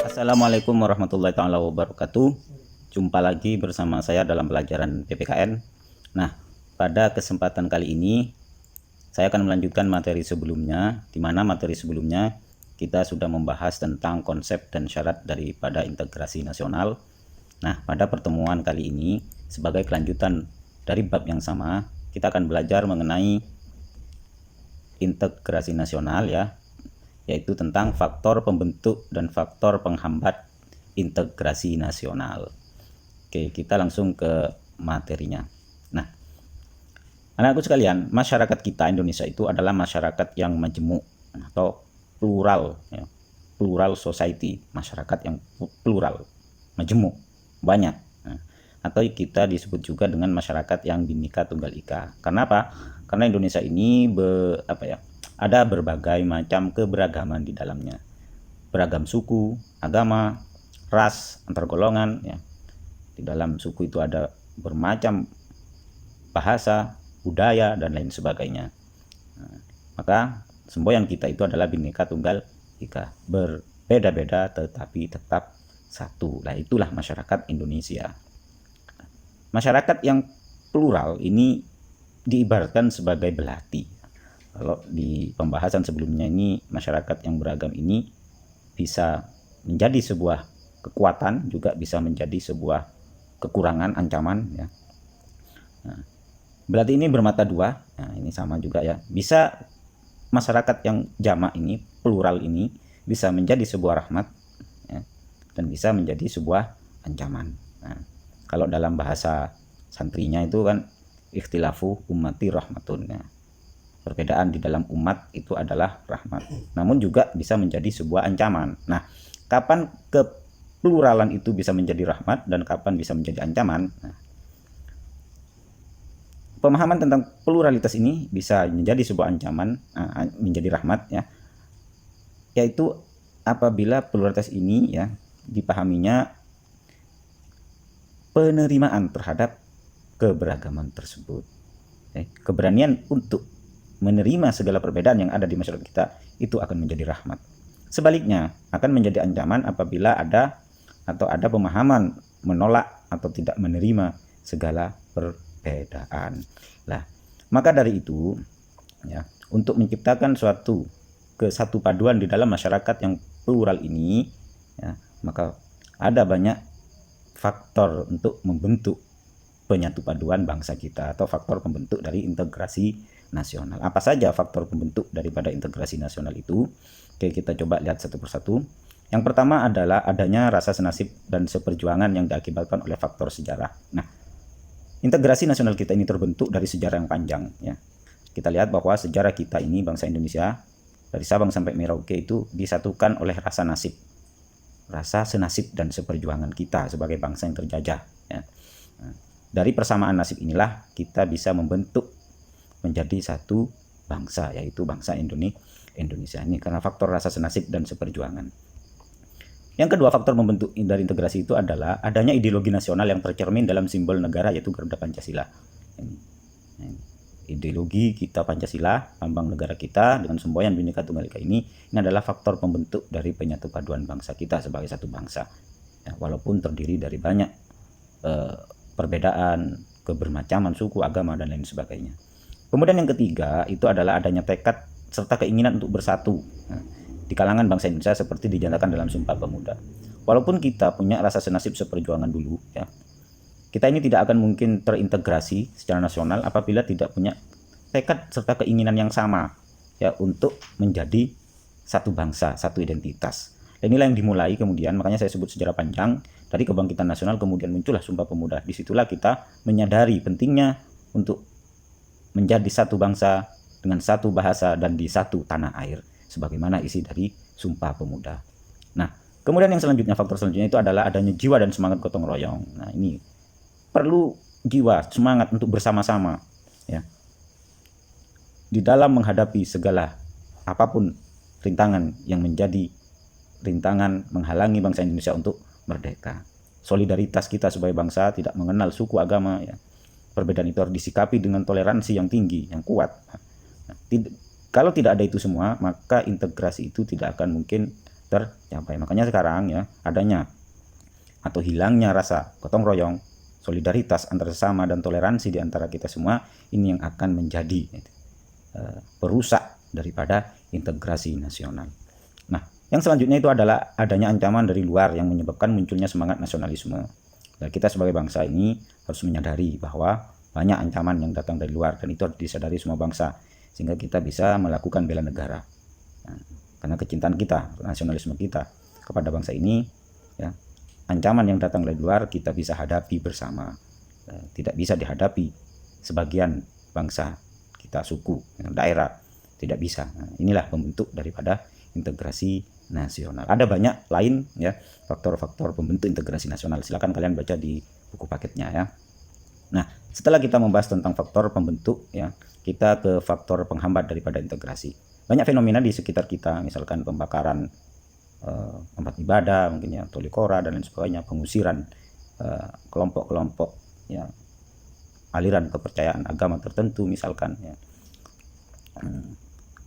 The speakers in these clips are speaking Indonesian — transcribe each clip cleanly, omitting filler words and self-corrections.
Assalamualaikum warahmatullahi taala wabarakatuh. Jumpa lagi bersama saya dalam pelajaran PPKN. Nah, pada kesempatan kali ini saya akan melanjutkan materi sebelumnya, di mana materi sebelumnya kita sudah membahas tentang konsep dan syarat daripada integrasi nasional. Nah, pada pertemuan kali ini sebagai kelanjutan dari bab yang sama, kita akan belajar mengenai integrasi nasional ya, yaitu tentang faktor pembentuk dan faktor penghambat integrasi nasional. Oke, kita langsung ke materinya. Nah, anak-anakku sekalian, masyarakat kita Indonesia itu adalah masyarakat yang majemuk atau plural ya. Plural society, masyarakat yang plural, majemuk, banyak. Nah, atau kita disebut juga dengan masyarakat yang Bhinneka Tunggal Ika. Karena apa? Karena Indonesia ini ada berbagai macam keberagaman di dalamnya. Beragam suku, agama, ras, antar golongan ya. Di dalam suku itu ada bermacam bahasa, budaya dan lain sebagainya. Nah, maka semboyan kita itu adalah Bhinneka Tunggal Ika, berbeda-beda tetapi tetap satu. Nah, itulah masyarakat Indonesia. Masyarakat yang plural ini diibaratkan sebagai belati. Kalau di pembahasan sebelumnya ini, masyarakat yang beragam ini bisa menjadi sebuah kekuatan, juga bisa menjadi sebuah kekurangan, ancaman ya. Nah, belati ini bermata dua. Nah, ini sama juga ya. Bisa masyarakat yang jamak ini, plural ini bisa menjadi sebuah rahmat ya, dan bisa menjadi sebuah ancaman. Nah, kalau dalam bahasa santrinya itu kan ikhtilafu ummati rahmatun ya. Perbedaan di dalam umat itu adalah rahmat, namun juga bisa menjadi sebuah ancaman. Nah, kapan kepluralan itu bisa menjadi rahmat dan kapan bisa menjadi ancaman? Nah, pemahaman tentang pluralitas ini bisa menjadi sebuah ancaman, menjadi rahmat ya, yaitu apabila pluralitas ini ya dipahaminya penerimaan terhadap keberagaman tersebut, keberanian untuk menerima segala perbedaan yang ada di masyarakat kita itu akan menjadi rahmat. Sebaliknya akan menjadi ancaman apabila ada pemahaman menolak atau tidak menerima segala perbedaan. Nah, maka dari itu ya, untuk menciptakan suatu kesatu paduan di dalam masyarakat yang plural ini ya, maka ada banyak faktor untuk membentuk penyatu paduan bangsa kita atau faktor pembentuk dari integrasi nasional. Apa saja faktor pembentuk daripada integrasi nasional itu? Oke, kita coba lihat satu persatu. Yang pertama adalah adanya rasa senasib dan seperjuangan yang diakibatkan oleh faktor sejarah. Nah, integrasi nasional kita ini terbentuk dari sejarah yang panjang ya. Kita lihat bahwa sejarah kita ini, bangsa Indonesia, dari Sabang sampai Merauke itu disatukan oleh rasa nasib. Rasa senasib dan seperjuangan kita sebagai bangsa yang terjajah ya. Nah, dari persamaan nasib inilah kita bisa membentuk menjadi satu bangsa, yaitu bangsa Indonesia ini karena faktor rasa senasib dan seperjuangan. Yang kedua faktor membentuk dari integrasi itu adalah adanya ideologi nasional yang tercermin dalam simbol negara, yaitu Garuda Pancasila. Ideologi kita Pancasila, lambang negara kita dengan semboyan Bhinneka Tunggal Ika ini adalah faktor pembentuk dari penyatu paduan bangsa kita sebagai satu bangsa ya, walaupun terdiri dari banyak perbedaan, kebermacaman suku, agama dan lain sebagainya. Kemudian yang ketiga itu adalah adanya tekad serta keinginan untuk bersatu di kalangan bangsa Indonesia seperti dinyatakan dalam Sumpah Pemuda. Walaupun kita punya rasa senasib seperjuangan dulu ya, kita ini tidak akan mungkin terintegrasi secara nasional apabila tidak punya tekad serta keinginan yang sama ya untuk menjadi satu bangsa, satu identitas. Dan inilah yang dimulai kemudian, makanya saya sebut sejarah panjang dari kebangkitan nasional, kemudian muncullah Sumpah Pemuda. Disitulah kita menyadari pentingnya untuk menjadi satu bangsa dengan satu bahasa dan di satu tanah air sebagaimana isi dari Sumpah Pemuda. Nah, kemudian yang selanjutnya, faktor selanjutnya itu adalah adanya jiwa dan semangat gotong royong. Nah, ini perlu jiwa, semangat untuk bersama-sama ya. Di dalam menghadapi segala apapun rintangan yang menjadi rintangan menghalangi bangsa Indonesia untuk merdeka. Solidaritas kita sebagai bangsa tidak mengenal suku, agama ya. Perbedaan itu harus disikapi dengan toleransi yang tinggi, yang kuat. Nah, Kalau tidak ada itu semua, maka integrasi itu tidak akan mungkin tercapai. Makanya sekarang ya, adanya atau hilangnya rasa gotong royong, solidaritas antar sesama, dan toleransi di antara kita semua, ini yang akan menjadi perusak daripada integrasi nasional. Nah, yang selanjutnya itu adalah adanya ancaman dari luar yang menyebabkan munculnya semangat nasionalisme. Nah, kita sebagai bangsa ini harus menyadari bahwa banyak ancaman yang datang dari luar, dan itu harus disadari semua bangsa, sehingga kita bisa melakukan bela negara. Nah, karena kecintaan kita, nasionalisme kita kepada bangsa ini, ya, ancaman yang datang dari luar kita bisa hadapi bersama. Tidak bisa dihadapi sebagian bangsa kita, suku, daerah, tidak bisa. Nah, inilah pembentuk daripada integrasi nasional. Ada banyak lain ya faktor-faktor pembentuk integrasi nasional. Silakan kalian baca di buku paketnya ya. Nah, setelah kita membahas tentang faktor pembentuk ya, kita ke faktor penghambat daripada integrasi. Banyak fenomena di sekitar kita, misalkan pembakaran tempat ibadah, mungkin ya tolikora dan lain sebagainya, pengusiran kelompok-kelompok ya, aliran kepercayaan agama tertentu misalkan ya.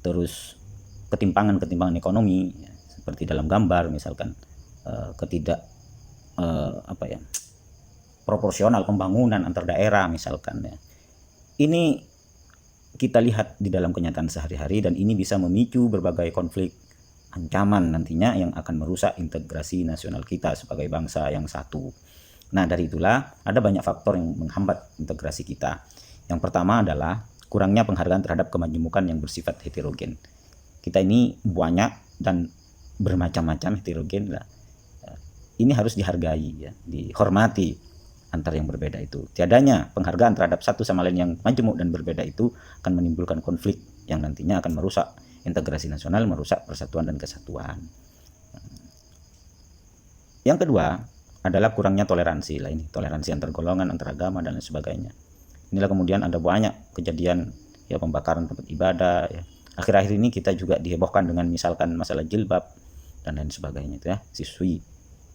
Terus ketimpangan ekonomi ya, seperti dalam gambar misalkan proporsional pembangunan antar daerah misalkan ya. Ini kita lihat di dalam kenyataan sehari-hari, dan ini bisa memicu berbagai konflik, ancaman nantinya yang akan merusak integrasi nasional kita sebagai bangsa yang satu. Nah, dari itulah ada banyak faktor yang menghambat integrasi kita. Yang pertama adalah kurangnya penghargaan terhadap kemajemukan yang bersifat heterogen. Kita ini banyak dan bermacam-macam, heterogen lah. Ini harus dihargai ya, dihormati antar yang berbeda itu. Tiadanya penghargaan terhadap satu sama lain yang majemuk dan berbeda itu akan menimbulkan konflik yang nantinya akan merusak integrasi nasional, merusak persatuan dan kesatuan. Yang kedua adalah kurangnya toleransi lah, ini toleransi antar golongan, antar agama dan lain sebagainya. Inilah kemudian ada banyak kejadian ya, pembakaran tempat ibadah ya. Akhir-akhir ini kita juga dihebohkan dengan misalkan masalah jilbab dan lain sebagainya itu ya. Siswi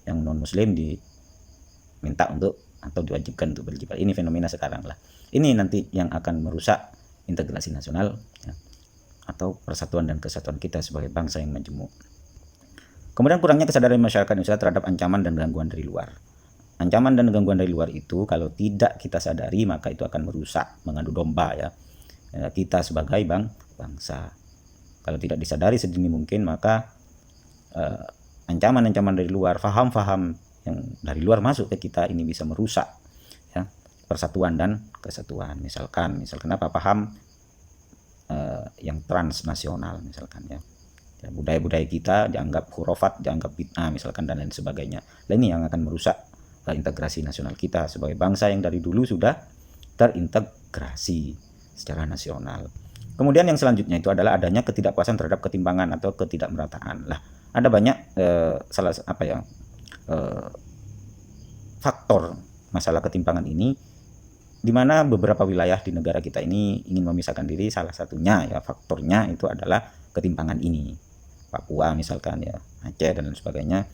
yang non muslim diminta untuk atau diwajibkan untuk berjilbab. Ini fenomena sekarang lah. Ini nanti yang akan merusak integrasi nasional ya, atau persatuan dan kesatuan kita sebagai bangsa yang majemuk. Kemudian kurangnya kesadaran masyarakat Indonesia terhadap ancaman dan gangguan dari luar. Ancaman dan gangguan dari luar itu kalau tidak kita sadari, maka itu akan merusak, mengadu domba ya, kita sebagai bangsa. Kalau tidak disadari sedini mungkin, maka ancaman-ancaman dari luar, faham-faham yang dari luar masuk ke kita ini bisa merusak ya, persatuan dan kesatuan. Misalkan apa, paham yang transnasional misalkan ya, budaya-budaya kita dianggap khurafat, dianggap bid'ah misalkan dan lain sebagainya. Nah, ini yang akan merusak integrasi nasional kita sebagai bangsa yang dari dulu sudah terintegrasi secara nasional. Kemudian yang selanjutnya itu adalah adanya ketidakpuasan terhadap ketimpangan atau ketidakmerataan. Lah, ada banyak faktor masalah ketimpangan ini, di mana beberapa wilayah di negara kita ini ingin memisahkan diri. Salah satunya ya faktornya itu adalah ketimpangan ini. Papua misalkan ya, Aceh dan lain sebagainya.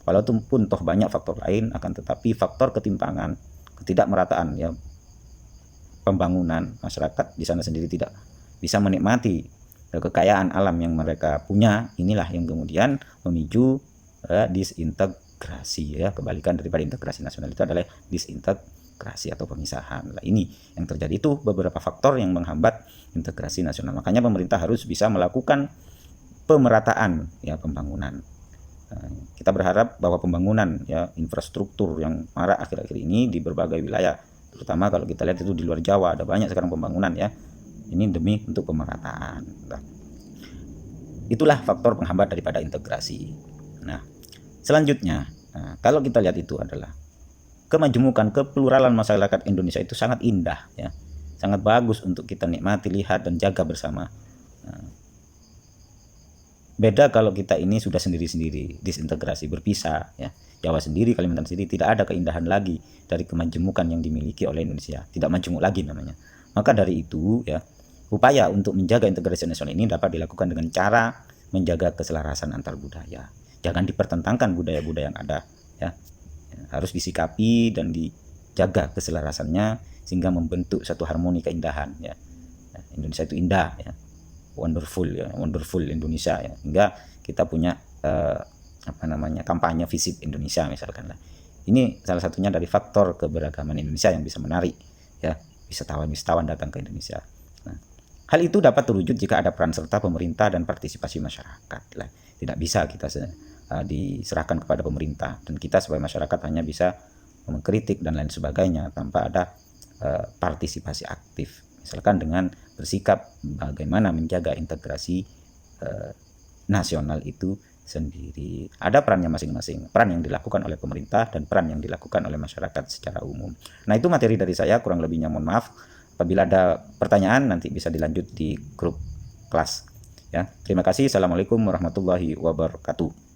Walaupun toh banyak faktor lain, akan tetapi faktor ketimpangan, ketidakmerataan ya, pembangunan masyarakat di sana sendiri tidak bisa menikmati kekayaan alam yang mereka punya. Inilah yang kemudian memicu disintegrasi ya. Kebalikan daripada integrasi nasional itu adalah disintegrasi atau pemisahan. Nah, ini yang terjadi, itu beberapa faktor yang menghambat integrasi nasional. Makanya pemerintah harus bisa melakukan pemerataan ya, pembangunan. Kita berharap bahwa pembangunan ya, infrastruktur yang marak akhir-akhir ini di berbagai wilayah, terutama kalau kita lihat itu di luar Jawa, ada banyak sekarang pembangunan ya. Ini demi untuk pemerataan. Nah, itulah faktor penghambat daripada integrasi. Nah, selanjutnya, kalau kita lihat itu adalah kemajemukan, kepluralan masyarakat Indonesia itu sangat indah ya, sangat bagus untuk kita nikmati, lihat dan jaga bersama. Beda kalau kita ini sudah sendiri-sendiri, disintegrasi, berpisah ya. Jawa sendiri, Kalimantan sendiri, tidak ada keindahan lagi dari kemajemukan yang dimiliki oleh Indonesia, tidak majemuk lagi namanya. Maka dari itu ya, upaya untuk menjaga integrasi nasional ini dapat dilakukan dengan cara menjaga keselarasan antar budaya. Jangan dipertentangkan budaya-budaya yang ada ya. Harus disikapi dan dijaga keselarasannya sehingga membentuk satu harmoni keindahan ya. Indonesia itu indah ya. wonderful Indonesia ya, hingga kita punya kampanye Visit Indonesia misalkan lah. Ini salah satunya dari faktor keberagaman Indonesia yang bisa menarik ya wisatawan datang ke Indonesia. Nah, hal itu dapat terwujud jika ada peran serta pemerintah dan partisipasi masyarakat lah. Tidak bisa kita diserahkan kepada pemerintah, dan kita sebagai masyarakat hanya bisa mengkritik dan lain sebagainya tanpa ada partisipasi aktif. Misalkan dengan bersikap bagaimana menjaga integrasi nasional itu sendiri. Ada perannya masing-masing, peran yang dilakukan oleh pemerintah dan peran yang dilakukan oleh masyarakat secara umum. Nah, itu materi dari saya, kurang lebihnya mohon maaf. Apabila ada pertanyaan nanti bisa dilanjut di grup kelas ya. Terima kasih. Assalamualaikum warahmatullahi wabarakatuh.